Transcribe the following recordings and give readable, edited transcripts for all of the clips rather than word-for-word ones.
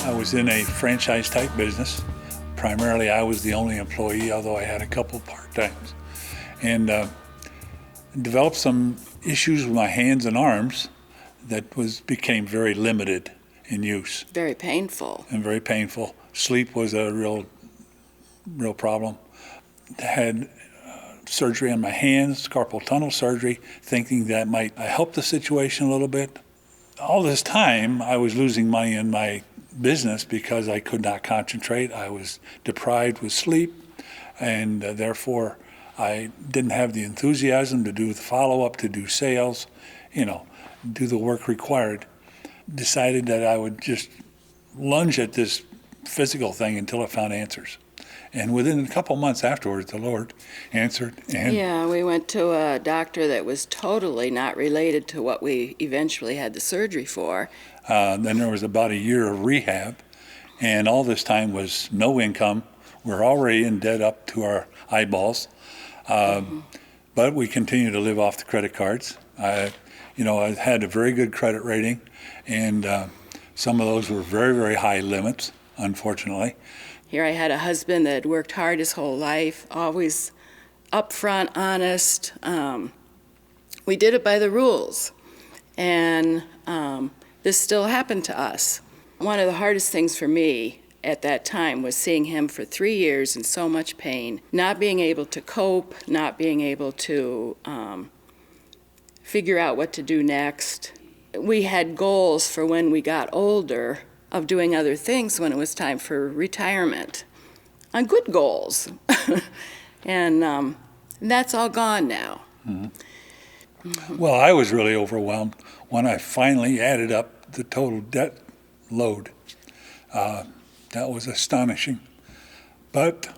I was in a franchise-type business. Primarily, I was the only employee, although I had a couple part-times. And developed some issues with my hands and arms that became very limited in use. Very painful. And very painful. Sleep was a real problem. Had surgery on my hands, carpal tunnel surgery, thinking that might help the situation a little bit. All this time, I was losing money in my business because I could not concentrate. I was deprived with sleep, and therefore I didn't have the enthusiasm to do the follow-up, to do sales, do the work required. Decided that I would just lunge at this physical thing until I found answers. And within a couple months afterwards, the Lord answered. Yeah, we went to a doctor that was totally not related to what we eventually had the surgery for. Then there was about a year of rehab, and all this time was no income. We're already in debt up to our eyeballs, but we continue to live off the credit cards. I had a very good credit rating, and some of those were very, very high limits, unfortunately. Here I had a husband that had worked hard his whole life, always upfront, honest. We did it by the rules, and this still happened to us. One of the hardest things for me at that time was seeing him for 3 years in so much pain, not being able to cope, not being able to figure out what to do next. We had goals for when we got older of doing other things when it was time for retirement, on good goals. And that's all gone now. Mm-hmm. Well, I was really overwhelmed when I finally added up the total debt load. That was astonishing. But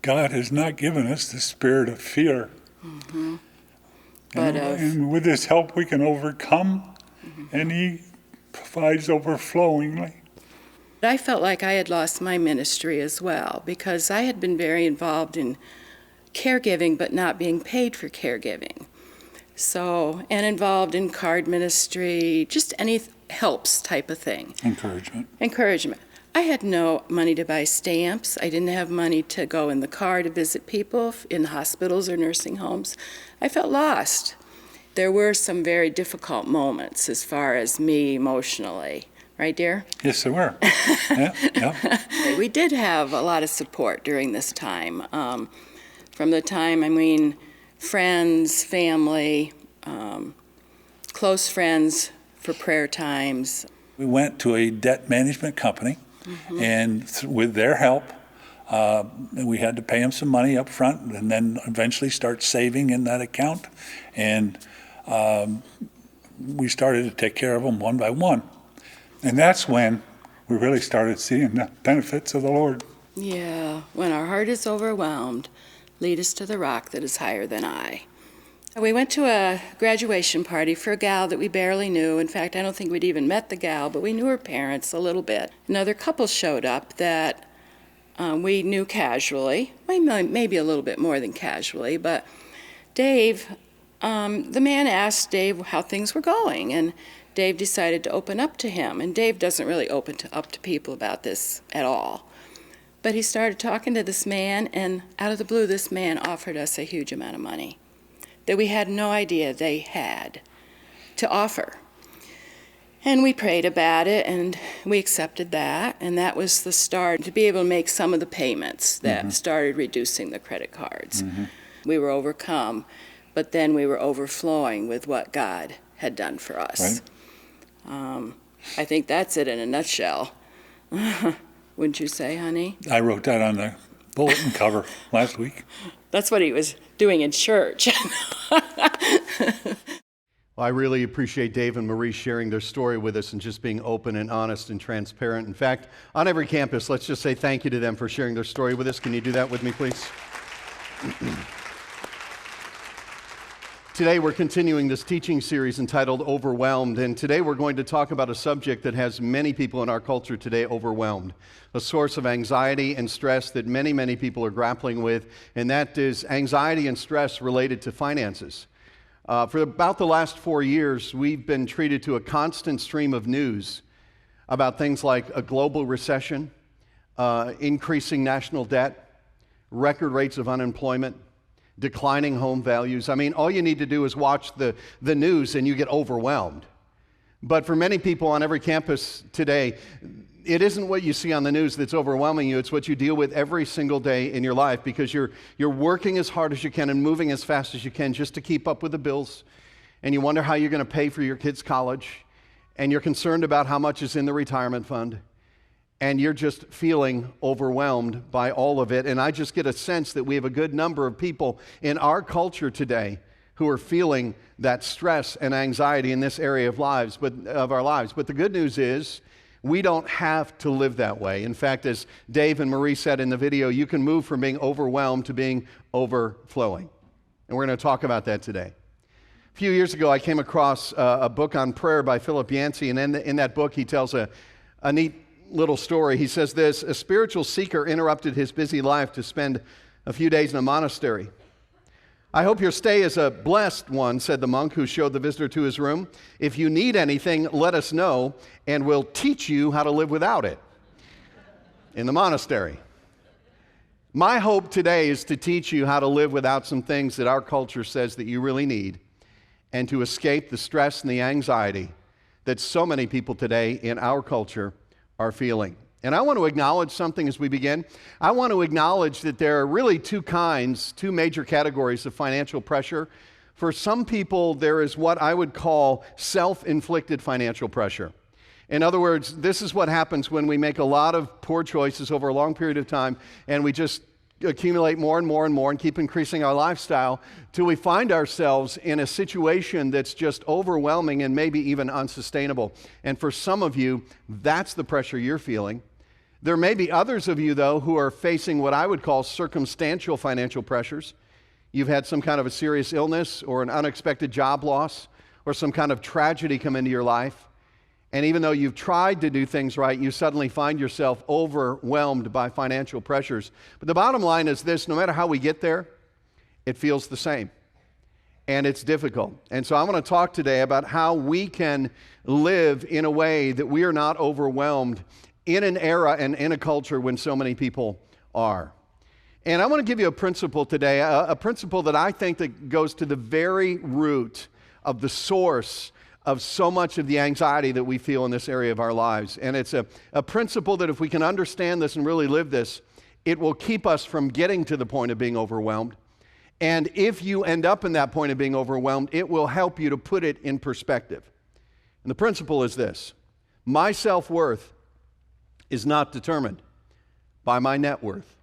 God has not given us the spirit of fear. Mm-hmm. And with His help, we can overcome, and He provides overflowingly. I felt like I had lost my ministry as well, because I had been very involved in caregiving, but not being paid for caregiving. And involved in card ministry, just any helps type of thing. Encouragement. I had no money to buy stamps. I didn't have money to go in the car to visit people in hospitals or nursing homes. I felt lost. There were some very difficult moments as far as me emotionally. Right, dear? Yes, there were. Yeah. We did have a lot of support during this time. From the time, friends, family, close friends for prayer times. We went to a debt management company, and with their help, we had to pay them some money up front and then eventually start saving in that account. And we started to take care of them one by one. And that's when we really started seeing the benefits of the Lord. Yeah, when our heart is overwhelmed, lead us to the rock that is higher than I. We went to a graduation party for a gal that we barely knew. In fact, I don't think we'd even met the gal, but we knew her parents a little bit. Another couple showed up that we knew casually, maybe a little bit more than casually, but Dave, the man asked Dave how things were going, and Dave decided to open up to him. And Dave doesn't really open up to people about this at all. But he started talking to this man, and out of the blue, this man offered us a huge amount of money that we had no idea they had to offer. And we prayed about it, and we accepted that, and that was the start to be able to make some of the payments that started reducing the credit cards. We were overcome, but then we were overflowing with what God had done for us. Right. I think that's it in a nutshell. Wouldn't you say, honey? I wrote that on the bulletin cover last week. That's what he was doing in church. Well, I really appreciate Dave and Marie sharing their story with us and just being open and honest and transparent. In fact, on every campus, let's just say thank you to them for sharing their story with us. Can you do that with me, please? Today we're continuing this teaching series entitled Overwhelmed, and today we're going to talk about a subject that has many people in our culture today overwhelmed, a source of anxiety and stress that many, many people are grappling with, and that is anxiety and stress related to finances. For about the last 4 years, we've been treated to a constant stream of news about things like a global recession, increasing national debt, record rates of unemployment, declining home values. I mean, all you need to do is watch the news and you get overwhelmed. But for many people on every campus today, it isn't what you see on the news that's overwhelming you. It's what you deal with every single day in your life, because you're working as hard as you can and moving as fast as you can just to keep up with the bills. And you wonder how you're going to pay for your kids' college. And you're concerned about how much is in the retirement fund. And you're just feeling overwhelmed by all of it. And I just get a sense that we have a good number of people in our culture today who are feeling that stress and anxiety in this area of our lives. But the good news is, we don't have to live that way. In fact, as Dave and Marie said in the video, you can move from being overwhelmed to being overflowing. And we're going to talk about that today. A few years ago, I came across a book on prayer by Philip Yancey, and in that book, he tells a neat little story. He says this: a spiritual seeker interrupted his busy life to spend a few days in a monastery. "I hope your stay is a blessed one," said the monk who showed the visitor to his room. "If you need anything, let us know, and we'll teach you how to live without it." In the monastery. My hope today is to teach you how to live without some things that our culture says that you really need, and to escape the stress and the anxiety that so many people today in our culture are feeling. And I want to acknowledge something as we begin. I want to acknowledge that there are really two major categories of financial pressure. For some people, there is what I would call self-inflicted financial pressure. In other words, this is what happens when we make a lot of poor choices over a long period of time, and we just accumulate more and more and more and keep increasing our lifestyle till we find ourselves in a situation that's just overwhelming and maybe even unsustainable. And for some of you, that's the pressure you're feeling. There may be others of you, though, who are facing what I would call circumstantial financial pressures. You've had some kind of a serious illness or an unexpected job loss or some kind of tragedy come into your life. And even though you've tried to do things right, you suddenly find yourself overwhelmed by financial pressures. But the bottom line is this: no matter how we get there, it feels the same. And it's difficult. And so I want to talk today about how we can live in a way that we are not overwhelmed in an era and in a culture when so many people are. And I want to give you a principle today, a principle that I think that goes to the very root of the source of so much of the anxiety that we feel in this area of our lives. And it's a principle that if we can understand this and really live this, it will keep us from getting to the point of being overwhelmed. And if you end up in that point of being overwhelmed, it will help you to put it in perspective. And the principle is this: my self-worth is not determined by my net worth.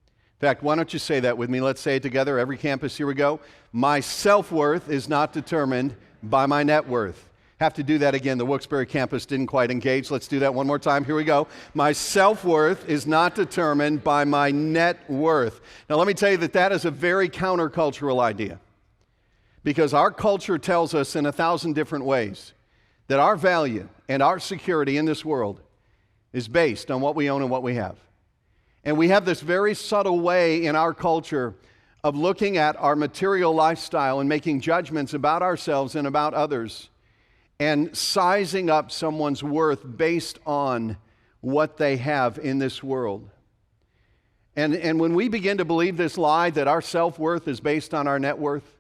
In fact, why don't you say that with me? Let's say it together, every campus. Here we go. My self-worth is not determined by my net worth. Have to do that again. The Wilkes-Barre campus didn't quite engage. Let's do that one more time. Here we go. My self-worth is not determined by my net worth. Now, let me tell you that is a very countercultural idea, because our culture tells us in 1,000 different ways that our value and our security in this world is based on what we own and what we have. And we have this very subtle way in our culture of looking at our material lifestyle and making judgments about ourselves and about others, and sizing up someone's worth based on what they have in this world. And when we begin to believe this lie that our self-worth is based on our net worth,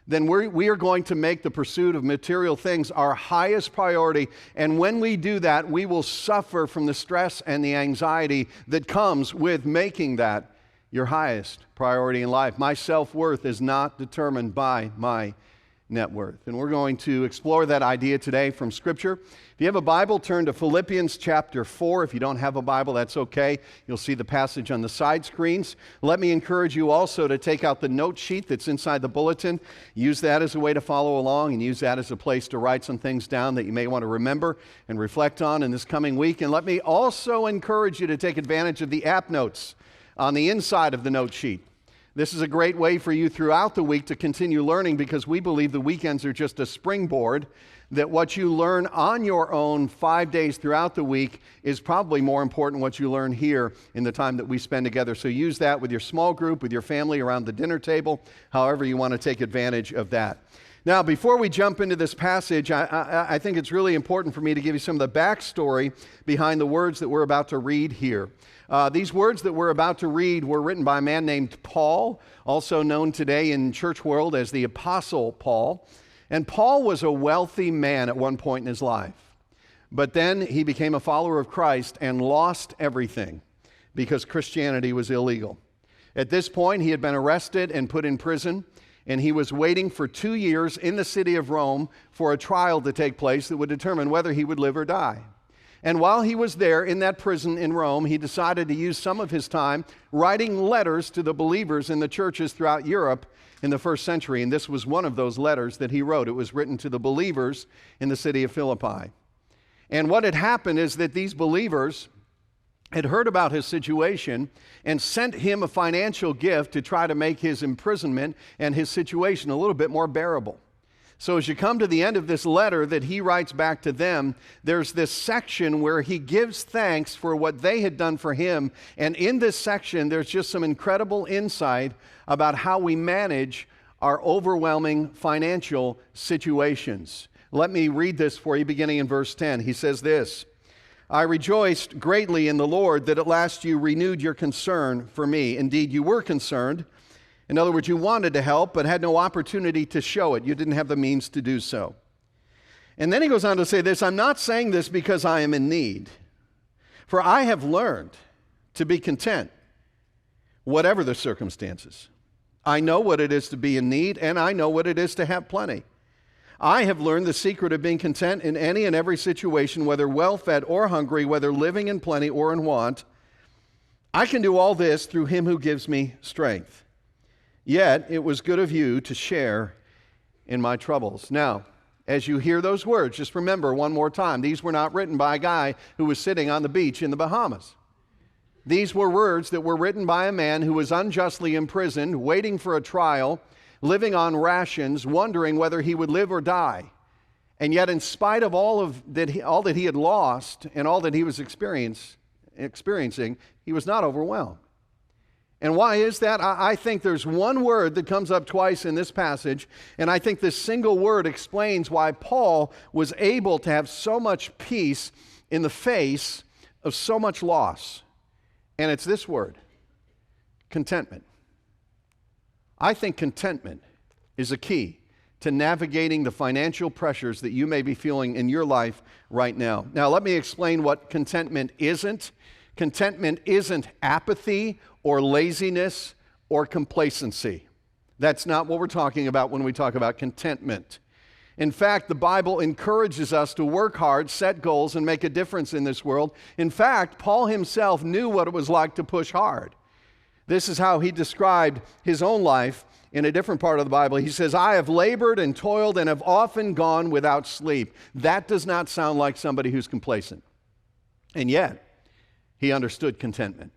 then we are going to make the pursuit of material things our highest priority. And when we do that, we will suffer from the stress and the anxiety that comes with making that your highest priority in life. My self-worth is not determined by my net worth. And we're going to explore that idea today from Scripture. If you have a Bible, turn to Philippians chapter 4. If you don't have a Bible, that's okay. You'll see the passage on the side screens. Let me encourage you also to take out the note sheet that's inside the bulletin. Use that as a way to follow along, and use that as a place to write some things down that you may want to remember and reflect on in this coming week. And let me also encourage you to take advantage of the app notes on the inside of the note sheet. This is a great way for you throughout the week to continue learning, because we believe the weekends are just a springboard, that what you learn on your own 5 days throughout the week is probably more important what you learn here in the time that we spend together. So use that with your small group, with your family around the dinner table, however you want to take advantage of that. Now, before we jump into this passage, I think it's really important for me to give you some of the backstory behind the words that we're about to read here. These words that we're about to read were written by a man named Paul, also known today in church world as the Apostle Paul. And Paul was a wealthy man at one point in his life. But then he became a follower of Christ and lost everything because Christianity was illegal. At this point, he had been arrested and put in prison, and he was waiting for 2 years in the city of Rome for a trial to take place that would determine whether he would live or die. And while he was there in that prison in Rome, he decided to use some of his time writing letters to the believers in the churches throughout Europe in the first century. And this was one of those letters that he wrote. It was written to the believers in the city of Philippi. And what had happened is that these believers had heard about his situation and sent him a financial gift to try to make his imprisonment and his situation a little bit more bearable. So as you come to the end of this letter that he writes back to them, there's this section where he gives thanks for what they had done for him. And in this section, there's just some incredible insight about how we manage our overwhelming financial situations. Let me read this for you beginning in verse 10. He says this, "I rejoiced greatly in the Lord that at last you renewed your concern for me. Indeed, you were concerned. In other words, you wanted to help, but had no opportunity to show it. You didn't have the means to do so." And then he goes on to say this, "I'm not saying this because I am in need, for I have learned to be content, whatever the circumstances. I know what it is to be in need, and I know what it is to have plenty. I have learned the secret of being content in any and every situation, whether well-fed or hungry, whether living in plenty or in want. I can do all this through him who gives me strength. Yet it was good of you to share in my troubles." Now, as you hear those words, just remember one more time, these were not written by a guy who was sitting on the beach in the Bahamas. These were words that were written by a man who was unjustly imprisoned, waiting for a trial, living on rations, wondering whether he would live or die. And yet, in spite of all that he had lost and all that he was experiencing, he was not overwhelmed. And why is that? I think there's one word that comes up twice in this passage, and I think this single word explains why Paul was able to have so much peace in the face of so much loss. And it's this word, contentment. I think contentment is a key to navigating the financial pressures that you may be feeling in your life right now. Now, let me explain what contentment isn't. Contentment isn't apathy or laziness or complacency. That's not what we're talking about when we talk about contentment. In fact, the Bible encourages us to work hard, set goals, and make a difference in this world. In fact, Paul himself knew what it was like to push hard. This is how he described his own life in a different part of the Bible. He says, "I have labored and toiled and have often gone without sleep." That does not sound like somebody who's complacent. And yet, he understood contentment.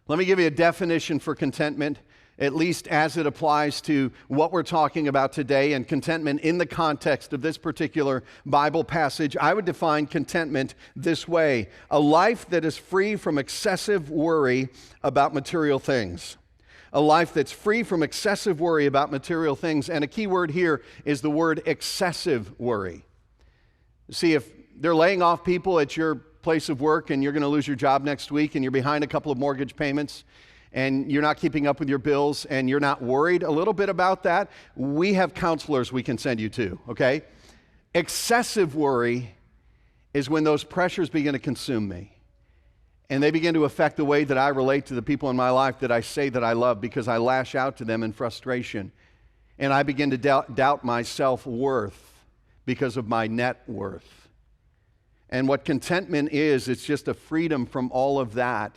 Let me give you a definition for contentment, at least as it applies to what we're talking about today and contentment in the context of this particular Bible passage. I would define contentment this way: a life that is free from excessive worry about material things. A life that's free from excessive worry about material things. And a key word here is the word excessive worry. See, if they're laying off people at your place of work and you're going to lose your job next week and you're behind a couple of mortgage payments and you're not keeping up with your bills and you're not worried a little bit about that, we have counselors we can send you to, okay? Excessive worry is when those pressures begin to consume me. And they begin to affect the way that I relate to the people in my life that I say that I love, because I lash out to them in frustration. And I begin to doubt my self-worth because of my net worth. And what contentment is, it's just a freedom from all of that.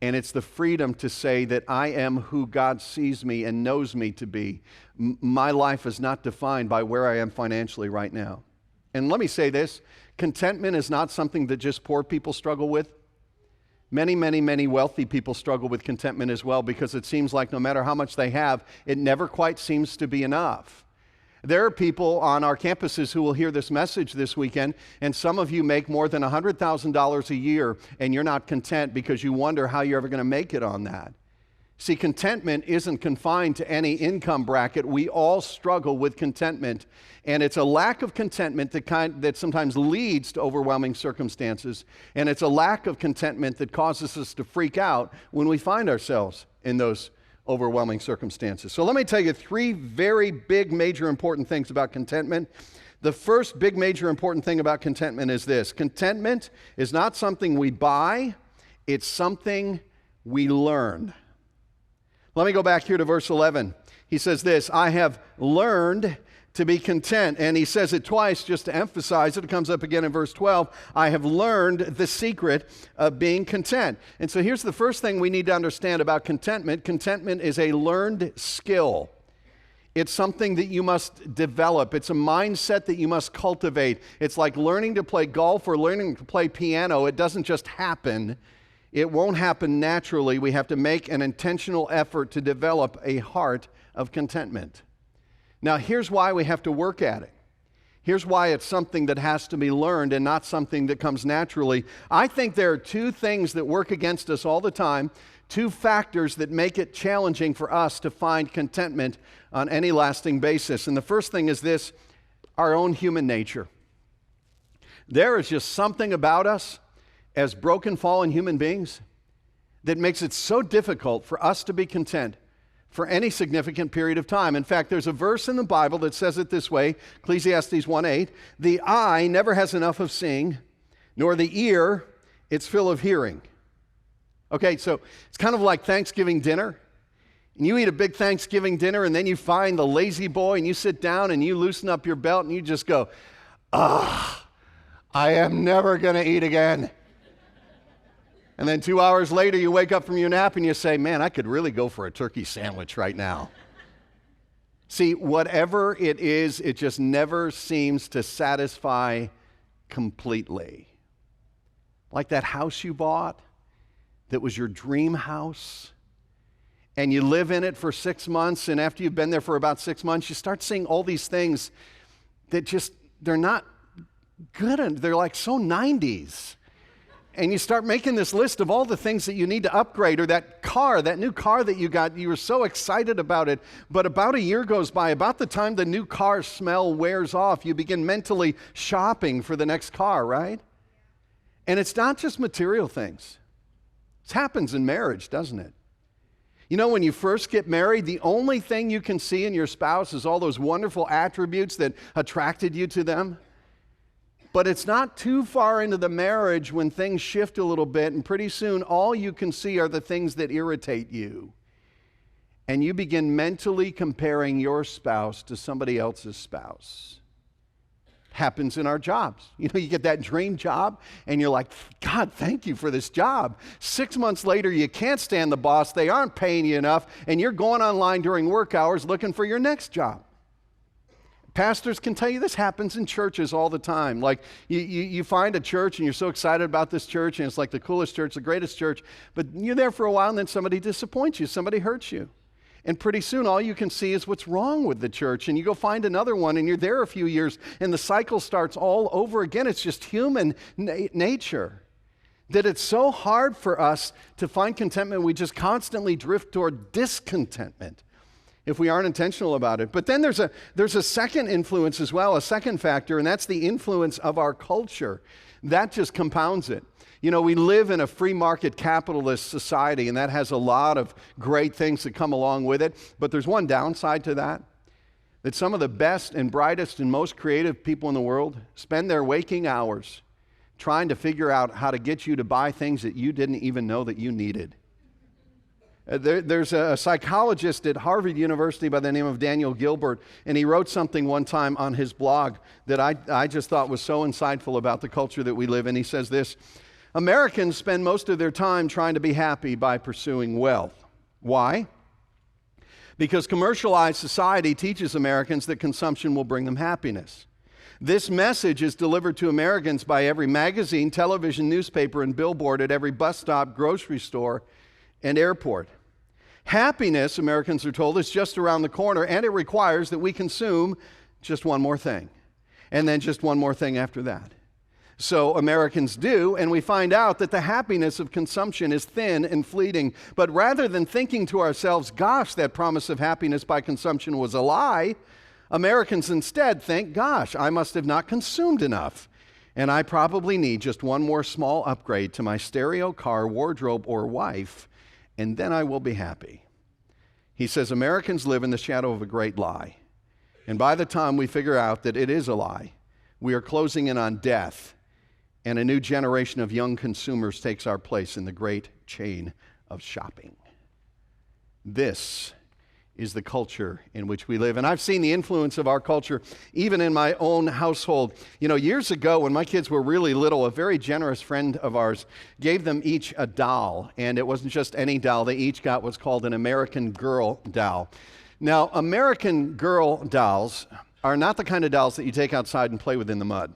And it's the freedom to say that I am who God sees me and knows me to be. My life is not defined by where I am financially right now. And let me say this, contentment is not something that just poor people struggle with. Many wealthy people struggle with contentment as well, because it seems like no matter how much they have, it never quite seems to be enough. There are people on our campuses who will hear this message this weekend, and some of you make more than $100,000 a year, and you're not content because you wonder how you're ever going to make it on that. See, contentment isn't confined to any income bracket. We all struggle with contentment, and it's a lack of contentment that sometimes leads to overwhelming circumstances, and it's a lack of contentment that causes us to freak out when we find ourselves in those overwhelming circumstances. So let me tell you three very big, major, important things about contentment. The first big, major, important thing about contentment is this: contentment is not something we buy, it's something we learn. Let me go back here to verse 11. He says this: I have learned to be content. And he says it twice just to emphasize it. It comes up again in verse 12. I have learned the secret of being content. And so here's the first thing we need to understand about contentment. Contentment is a learned skill. It's something that you must develop. It's a mindset that you must cultivate. It's like learning to play golf or learning to play piano. It doesn't just happen. It won't happen naturally. We have to make an intentional effort to develop a heart of contentment. Now, here's why we have to work at it. Here's why it's something that has to be learned and not something that comes naturally. I think there are two things that work against us all the time, two factors that make it challenging for us to find contentment on any lasting basis. And the first thing is this: our own human nature. There is just something about us as broken, fallen human beings that makes it so difficult for us to be content for any significant period of time. In fact, there's a verse in the Bible that says it this way, Ecclesiastes 1:8, the eye never has enough of seeing, nor the ear its fill of hearing. Okay, so it's kind of like Thanksgiving dinner. And you eat a big Thanksgiving dinner, and then you find the lazy boy, and you sit down, and you loosen up your belt, and you just go, I am never going to eat again. And then 2 hours later, you wake up from your nap and you say, man, I could really go for a turkey sandwich right now. See, whatever it is, it just never seems to satisfy completely. Like that house you bought that was your dream house, and you live in it for 6 months, and after you've been there for about 6 months, you start seeing all these things that just, they're not good, and they're like so 90s. And you start making this list of all the things that you need to upgrade, or that car, that new car that you got, you were so excited about it, but about a year goes by. About the time the new car smell wears off, you begin mentally shopping for the next car, right? And it's not just material things. It happens in marriage, doesn't it? You know, when you first get married, the only thing you can see in your spouse is all those wonderful attributes that attracted you to them. But it's not too far into the marriage when things shift a little bit, and pretty soon all you can see are the things that irritate you. And you begin mentally comparing your spouse to somebody else's spouse. Happens in our jobs. You know, you get that dream job, and you're like, God, thank you for this job. 6 months later, you can't stand the boss. They aren't paying you enough, and you're going online during work hours looking for your next job. Pastors can tell you this happens in churches all the time. Like you find a church and you're so excited about this church and it's like the coolest church, the greatest church, but you're there for a while and then somebody disappoints you, somebody hurts you. And pretty soon all you can see is what's wrong with the church, and you go find another one and you're there a few years and the cycle starts all over again. It's just human nature that it's so hard for us to find contentment. We just constantly drift toward discontentment if we aren't intentional about it. But then there's a second influence as well, a second factor, and that's the influence of our culture. That just compounds it. You know, we live in a free market capitalist society, and that has a lot of great things that come along with it. But there's one downside to that some of the best and brightest and most creative people in the world spend their waking hours trying to figure out how to get you to buy things that you didn't even know that you needed. There's a psychologist at Harvard University by the name of Daniel Gilbert, and he wrote something one time on his blog that I just thought was so insightful about the culture that we live in. He says this: Americans spend most of their time trying to be happy by pursuing wealth. Why? Because commercialized society teaches Americans that consumption will bring them happiness. This message is delivered to Americans by every magazine, television, newspaper, and billboard at every bus stop, grocery store, and airport. Happiness, Americans are told, is just around the corner, and it requires that we consume just one more thing, and then just one more thing after that. So Americans do, and we find out that the happiness of consumption is thin and fleeting. But rather than thinking to ourselves, gosh, that promise of happiness by consumption was a lie, Americans instead think, gosh, I must have not consumed enough. And I probably need just one more small upgrade to my stereo, car, wardrobe, or wife, and then I will be happy. He says Americans live in the shadow of a great lie. And by the time we figure out that it is a lie, we are closing in on death, and a new generation of young consumers takes our place in the great chain of shopping. This is the culture in which we live. And I've seen the influence of our culture even in my own household. You know, years ago when my kids were really little, a very generous friend of ours gave them each a doll. And it wasn't just any doll. They each got what's called an American Girl doll. Now, American Girl dolls are not the kind of dolls that you take outside and play with in the mud.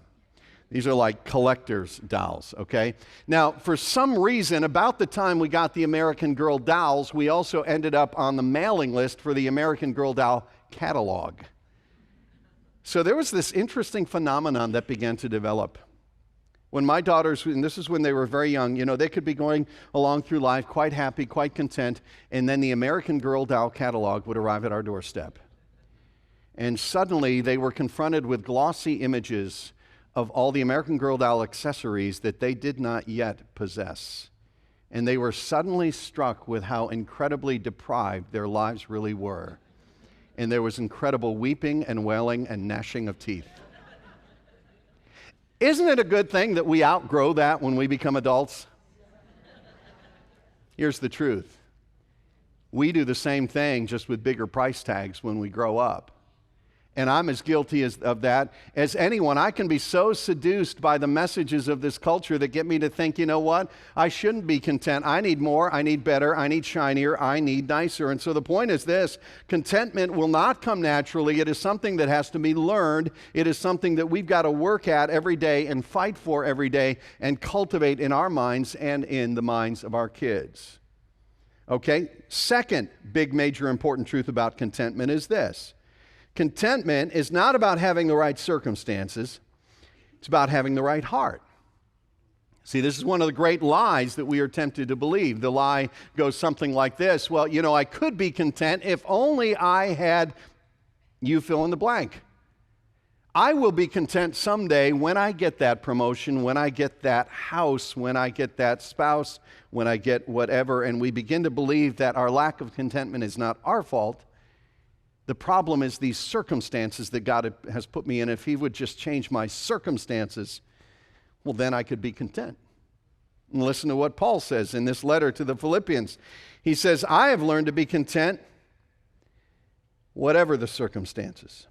These are like collector's dolls, okay? Now, for some reason, about the time we got the American Girl dolls, we also ended up on the mailing list for the American Girl doll catalog. So there was this interesting phenomenon that began to develop. When my daughters, and this is when they were very young, you know, they could be going along through life quite happy, quite content, and then the American Girl doll catalog would arrive at our doorstep. And suddenly they were confronted with glossy images of all the American Girl doll accessories that they did not yet possess. And they were suddenly struck with how incredibly deprived their lives really were. And there was incredible weeping and wailing and gnashing of teeth. Isn't it a good thing that we outgrow that when we become adults? Here's the truth. We do the same thing, just with bigger price tags when we grow up. And I'm as guilty of that as anyone. I can be so seduced by the messages of this culture that get me to think, you know what? I shouldn't be content. I need more. I need better. I need shinier. I need nicer. And so the point is this: contentment will not come naturally. It is something that has to be learned. It is something that we've got to work at every day and fight for every day and cultivate in our minds and in the minds of our kids. Okay? Second big, major, important truth about contentment is this: contentment is not about having the right circumstances. It's about having the right heart. See, this is one of the great lies that we are tempted to believe. The lie goes something like this: well, you know, I could be content if only I had, you fill in the blank. I will be content someday when I get that promotion, when I get that house, when I get that spouse, when I get whatever. And we begin to believe that our lack of contentment is not our fault. The problem is these circumstances that God has put me in. If He would just change my circumstances, well, then I could be content. And listen to what Paul says in this letter to the Philippians. He says, I have learned to be content whatever the circumstances.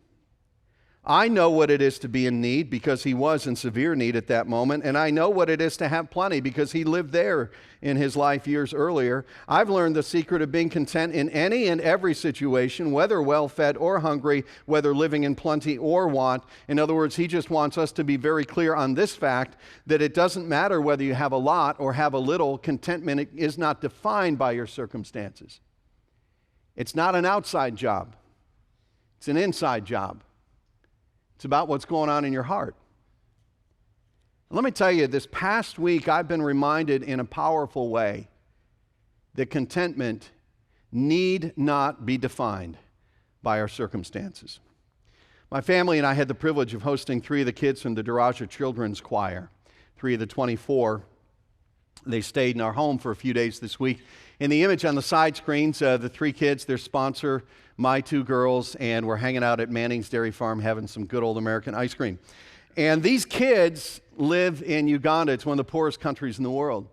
I know what it is to be in need because he was in severe need at that moment, and I know what it is to have plenty because he lived there in his life years earlier. I've learned the secret of being content in any and every situation, whether well-fed or hungry, whether living in plenty or want. In other words, he just wants us to be very clear on this fact, that it doesn't matter whether you have a lot or have a little. Contentment is not defined by your circumstances. It's not an outside job. It's an inside job. It's about what's going on in your heart. Let me tell you, this past week I've been reminded in a powerful way that contentment need not be defined by our circumstances. My family and I had the privilege of hosting 3 of the kids from the Daraja Children's Choir, 3 of the 24. They stayed in our home for a few days this week. In the image on the side screens, the 3 kids, their sponsor, my 2 girls, and we're hanging out at Manning's Dairy Farm having some good old American ice cream. And these kids live in Uganda. It's one of the poorest countries in the world.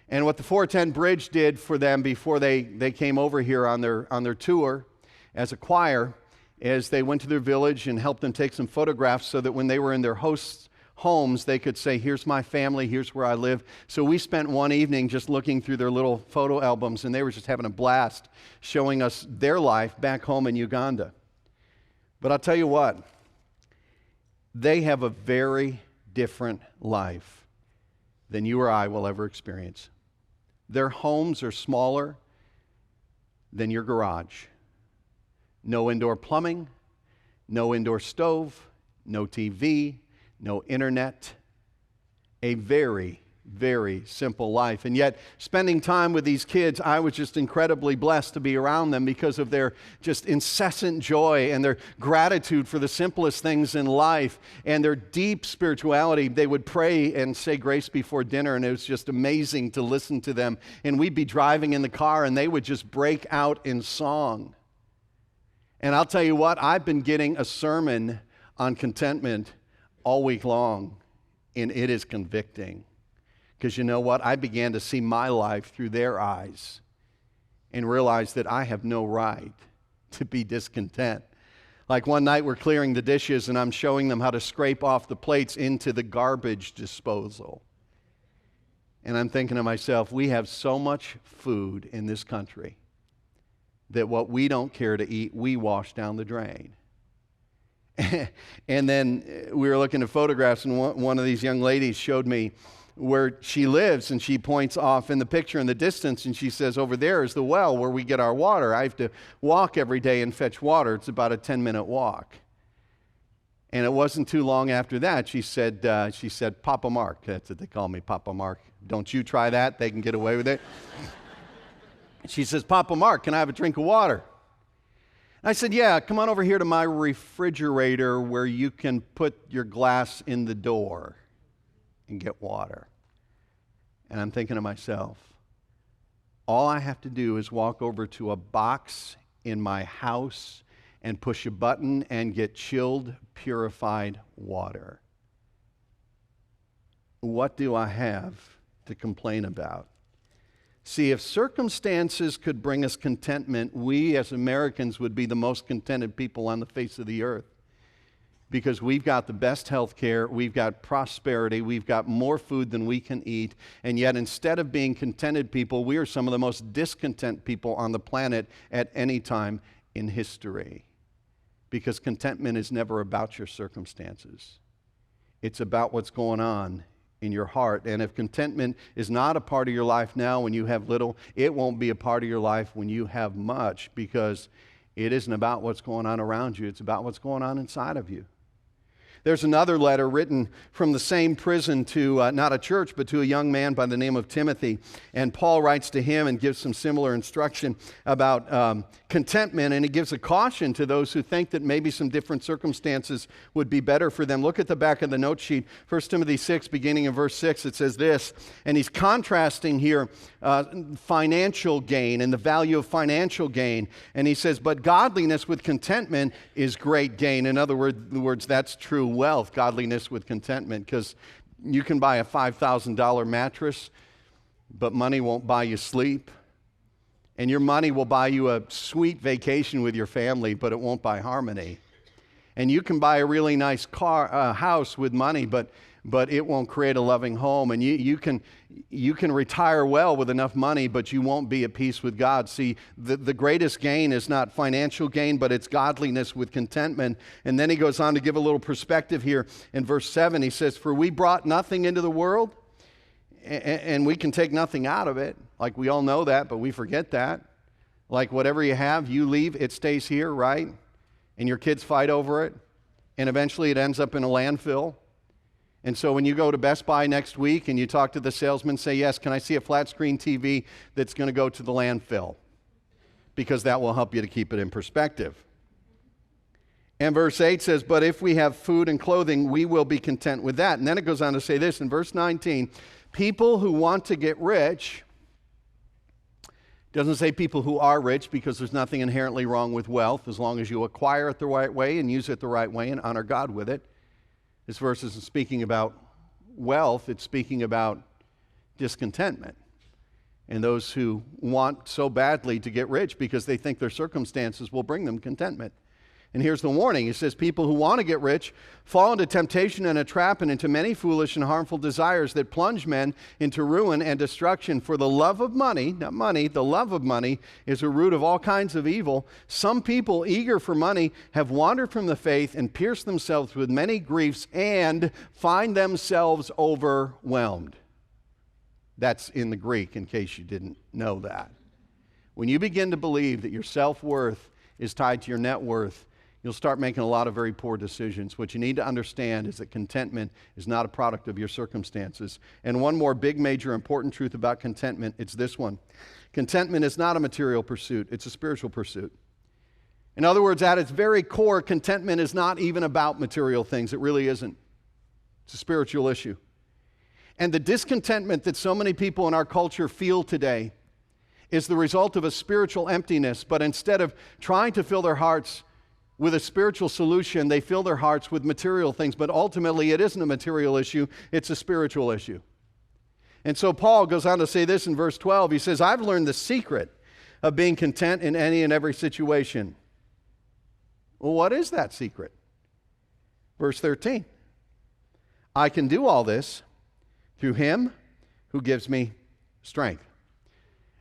And what the 410 Bridge did for them before they came over here on their tour as a choir is they went to their village and helped them take some photographs so that when they were in their hosts' homes, they could say, here's my family, here's where I live. So we spent one evening just looking through their little photo albums, and they were just having a blast showing us their life back home in Uganda. But I'll tell you what, they have a very different life than you or I will ever experience. Their homes are smaller than your garage. No indoor plumbing, no indoor stove, no TV, no internet, A very, very simple life. And yet, spending time with these kids, I was just incredibly blessed to be around them because of their just incessant joy and their gratitude for the simplest things in life and their deep spirituality. They would pray and say grace before dinner, and it was just amazing to listen to them. And we'd be driving in the car, and they would just break out in song. And I'll tell you what, I've been getting a sermon on contentment all week long, and it is convicting. Because you know what? I began to see my life through their eyes and realize that I have no right to be discontent. Like one night we're clearing the dishes and I'm showing them how to scrape off the plates into the garbage disposal. And I'm thinking to myself, we have so much food in this country that what we don't care to eat, we wash down the drain. And then we were looking at photographs, and one of these young ladies showed me where she lives, and she points off in the picture in the distance, and she says, over there is the well where we get our water. I have to walk every day and fetch water. It's about a 10-minute walk. And it wasn't too long after that, she said, Papa Mark. That's what they call me, Papa Mark. Don't you try that. They can get away with it. She says, Papa Mark, can I have a drink of water? I said, yeah, come on over here to my refrigerator where you can put your glass in the door and get water. And I'm thinking to myself, all I have to do is walk over to a box in my house and push a button and get chilled, purified water. What do I have to complain about? See, if circumstances could bring us contentment, we as Americans would be the most contented people on the face of the earth. Because we've got the best health care, we've got prosperity, we've got more food than we can eat, and yet instead of being contented people, we are some of the most discontent people on the planet at any time in history. Because contentment is never about your circumstances. It's about what's going on in your heart. And if contentment is not a part of your life now when you have little, it won't be a part of your life when you have much, because it isn't about what's going on around you, it's about what's going on inside of you. There's another letter written from the same prison to not a church, but to a young man by the name of Timothy. And Paul writes to him and gives some similar instruction about contentment, and he gives a caution to those who think that maybe some different circumstances would be better for them. Look at the back of the note sheet, 1 Timothy 6, beginning in verse 6, it says this, and he's contrasting here financial gain and the value of financial gain. And he says, but godliness with contentment is great gain. In other words, that's true wealth, godliness with contentment, because you can buy a $5,000 mattress, but money won't buy you sleep. And your money will buy you a sweet vacation with your family, but it won't buy harmony. And you can buy a really nice house with money, but it won't create a loving home. And you can retire well with enough money, but you won't be at peace with God. See, the greatest gain is not financial gain, but it's godliness with contentment. And then he goes on to give a little perspective here. In verse 7, he says, for we brought nothing into the world, and we can take nothing out of it. Like, we all know that, but we forget that. Like, whatever you have, you leave, it stays here, right? And your kids fight over it, and eventually it ends up in a landfill. And so when you go to Best Buy next week and you talk to the salesman, say, yes, can I see a flat screen TV that's going to go to the landfill? Because that will help you to keep it in perspective. And verse 8 says, but if we have food and clothing, we will be content with that. And then it goes on to say this in verse 19, people who want to get rich, doesn't say people who are rich, because there's nothing inherently wrong with wealth as long as you acquire it the right way and use it the right way and honor God with it. This verse isn't speaking about wealth, it's speaking about discontentment. And those who want so badly to get rich because they think their circumstances will bring them contentment. And here's the warning. It says, people who want to get rich fall into temptation and a trap and into many foolish and harmful desires that plunge men into ruin and destruction. For the love of money, not money, the love of money is a root of all kinds of evil. Some people eager for money have wandered from the faith and pierced themselves with many griefs and find themselves overwhelmed. That's in the Greek, in case you didn't know that. When you begin to believe that your self-worth is tied to your net worth, you'll start making a lot of very poor decisions. What you need to understand is that contentment is not a product of your circumstances. And one more big, major, important truth about contentment, it's this one. Contentment is not a material pursuit, it's a spiritual pursuit. In other words, at its very core, contentment is not even about material things. It really isn't. It's a spiritual issue. And the discontentment that so many people in our culture feel today is the result of a spiritual emptiness, but instead of trying to fill their hearts with a spiritual solution, they fill their hearts with material things. But ultimately, it isn't a material issue, it's a spiritual issue. And so Paul goes on to say this in verse 12. He says, I've learned the secret of being content in any and every situation. Well, what is that secret? Verse 13. I can do all this through him who gives me strength.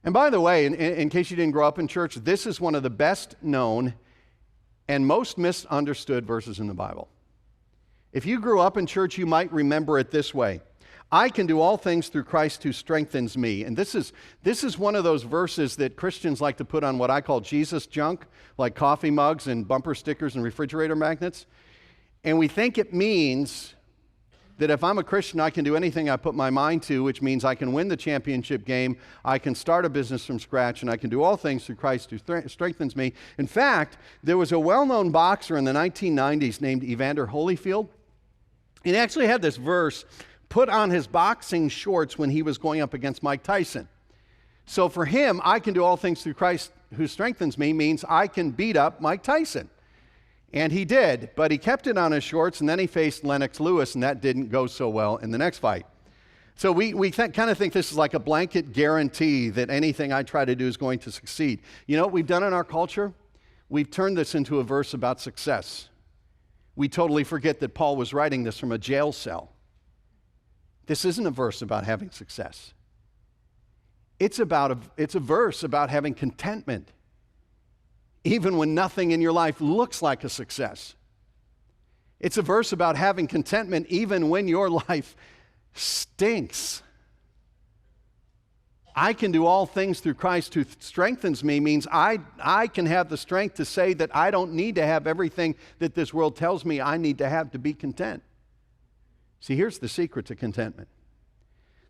And by the way, in case you didn't grow up in church, this is one of the best known and most misunderstood verses in the Bible. If you grew up in church, you might remember it this way. I can do all things through Christ who strengthens me. And this is one of those verses that Christians like to put on what I call Jesus junk, like coffee mugs and bumper stickers and refrigerator magnets. And we think it means that if I'm a Christian, I can do anything I put my mind to, which means I can win the championship game, I can start a business from scratch, and I can do all things through Christ who strengthens me. In fact, there was a well-known boxer in the 1990s named Evander Holyfield. He actually had this verse put on his boxing shorts when he was going up against Mike Tyson. So for him, I can do all things through Christ who strengthens me means I can beat up Mike Tyson. And he did, but he kept it on his shorts, and then he faced Lennox Lewis, and that didn't go so well in the next fight. So we kind of think this is like a blanket guarantee that anything I try to do is going to succeed. You know what we've done in our culture? We've turned this into a verse about success. We totally forget that Paul was writing this from a jail cell. This isn't a verse about having success. It's a verse about having contentment, even when nothing in your life looks like a success. It's a verse about having contentment even when your life stinks. I can do all things through Christ who strengthens me means I can have the strength to say that I don't need to have everything that this world tells me I need to have to be content. See, here's the secret to contentment.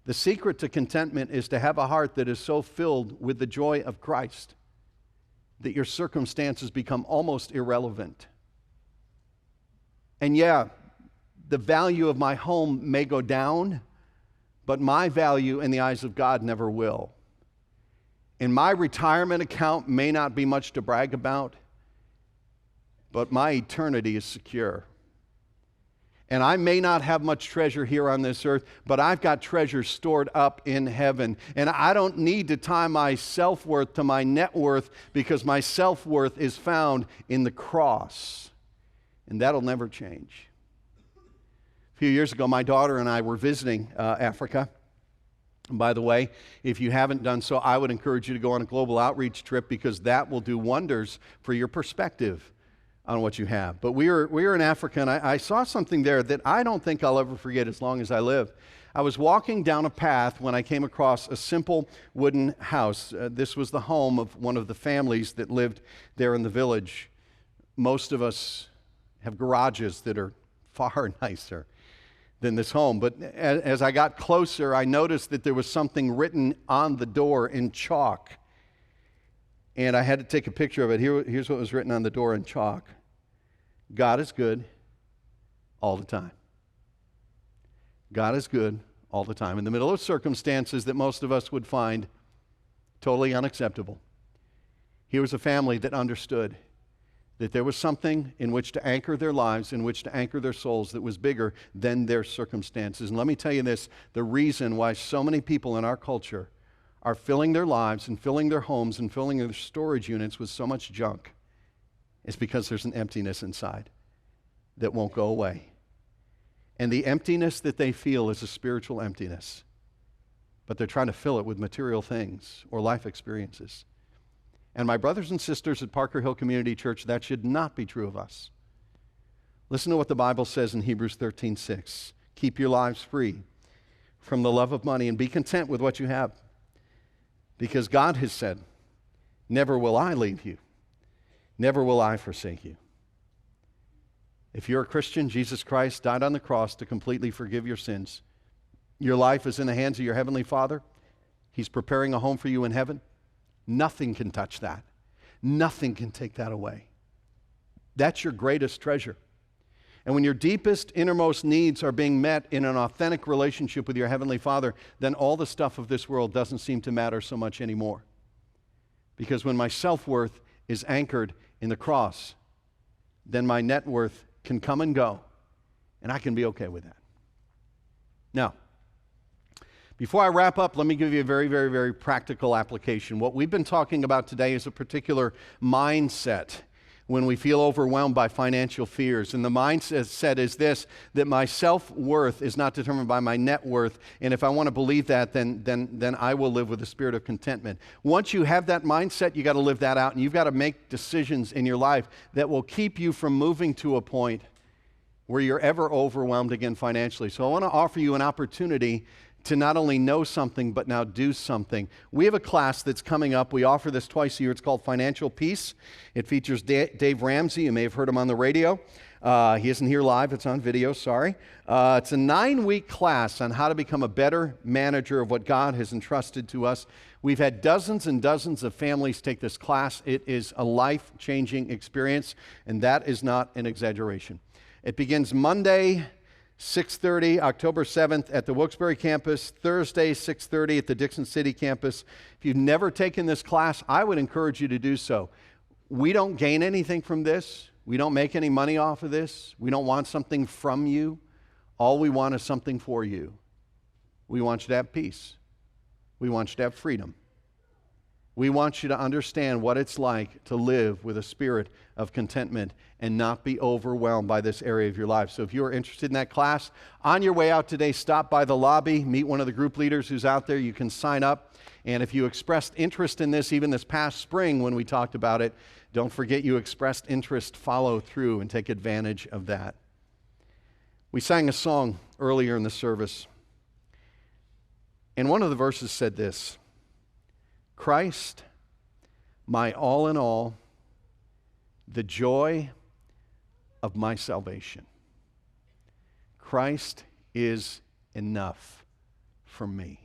The secret to contentment is to have a heart that is so filled with the joy of Christ that your circumstances become almost irrelevant. And yeah, the value of my home may go down, but my value in the eyes of God never will. And my retirement account may not be much to brag about, but my eternity is secure. And I may not have much treasure here on this earth, but I've got treasure stored up in heaven. And I don't need to tie my self-worth to my net worth because my self-worth is found in the cross. And that'll never change. A few years ago, my daughter and I were visiting Africa. And by the way, if you haven't done so, I would encourage you to go on a global outreach trip because that will do wonders for your perspective on what you have. But we were in Africa, and I saw something there that I don't think I'll ever forget as long as I live. I was walking down a path when I came across a simple wooden house. This was the home of one of the families that lived there in the village. Most of us have garages that are far nicer than this home. But as I got closer, I noticed that there was something written on the door in chalk. And I had to take a picture of it. Here's what was written on the door in chalk. God is good all the time. God is good all the time. In the middle of circumstances that most of us would find totally unacceptable, here was a family that understood that there was something in which to anchor their lives, in which to anchor their souls that was bigger than their circumstances. And let me tell you this, the reason why so many people in our culture are filling their lives and filling their homes and filling their storage units with so much junk is because there's an emptiness inside that won't go away. And the emptiness that they feel is a spiritual emptiness, but they're trying to fill it with material things or life experiences. And my brothers and sisters at Parker Hill Community Church, that should not be true of us. Listen to what the Bible says in Hebrews 13:6. Keep your lives free from the love of money and be content with what you have. Because God has said, never will I leave you. Never will I forsake you. If you're a Christian, Jesus Christ died on the cross to completely forgive your sins. Your life is in the hands of your Heavenly Father. He's preparing a home for you in heaven. Nothing can touch that. Nothing can take that away. That's your greatest treasure. And when your deepest, innermost needs are being met in an authentic relationship with your Heavenly Father, then all the stuff of this world doesn't seem to matter so much anymore. Because when my self-worth is anchored in the cross, then my net worth can come and go, and I can be okay with that. Now, before I wrap up, let me give you a very, very, very practical application. What we've been talking about today is a particular mindset when we feel overwhelmed by financial fears. And the mindset is this, that my self-worth is not determined by my net worth. And if I want to believe that, then I will live with a spirit of contentment. Once you have that mindset, you got to live that out. And you've got to make decisions in your life that will keep you from moving to a point where you're ever overwhelmed again financially. So I want to offer you an opportunity to not only know something, but now do something. We have a class that's coming up. We offer this twice a year. It's called Financial Peace. It features Dave Ramsey. You may have heard him on the radio. He isn't here live. It's on video, sorry. It's a 9-week class on how to become a better manager of what God has entrusted to us. We've had dozens and dozens of families take this class. It is a life-changing experience, and that is not an exaggeration. It begins Monday, 6:30, October 7th at the Wilkes-Barre campus, Thursday, 6:30 at the Dixon City campus. If you've never taken this class, I would encourage you to do so. We don't gain anything from this. We don't make any money off of this. We don't want something from you. All we want is something for you. We want you to have peace. We want you to have freedom. We want you to understand what it's like to live with a spirit of contentment and not be overwhelmed by this area of your life. So if you're interested in that class, on your way out today, stop by the lobby, meet one of the group leaders who's out there. You can sign up. And if you expressed interest in this, even this past spring when we talked about it, don't forget you expressed interest, follow through and take advantage of that. We sang a song earlier in the service, and one of the verses said this, Christ, my all in all, the joy of my salvation. Christ is enough for me.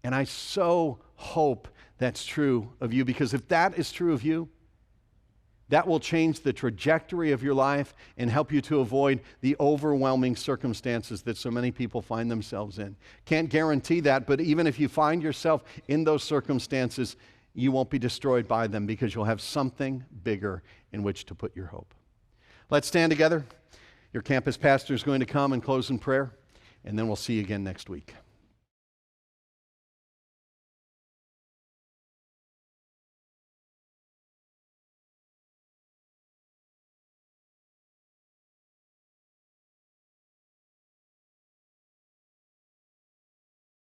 And I so hope that's true of you, because if that is true of you, that will change the trajectory of your life and help you to avoid the overwhelming circumstances that so many people find themselves in. Can't guarantee that, but even if you find yourself in those circumstances, you won't be destroyed by them because you'll have something bigger in which to put your hope. Let's stand together. Your campus pastor is going to come and close in prayer, and then we'll see you again next week.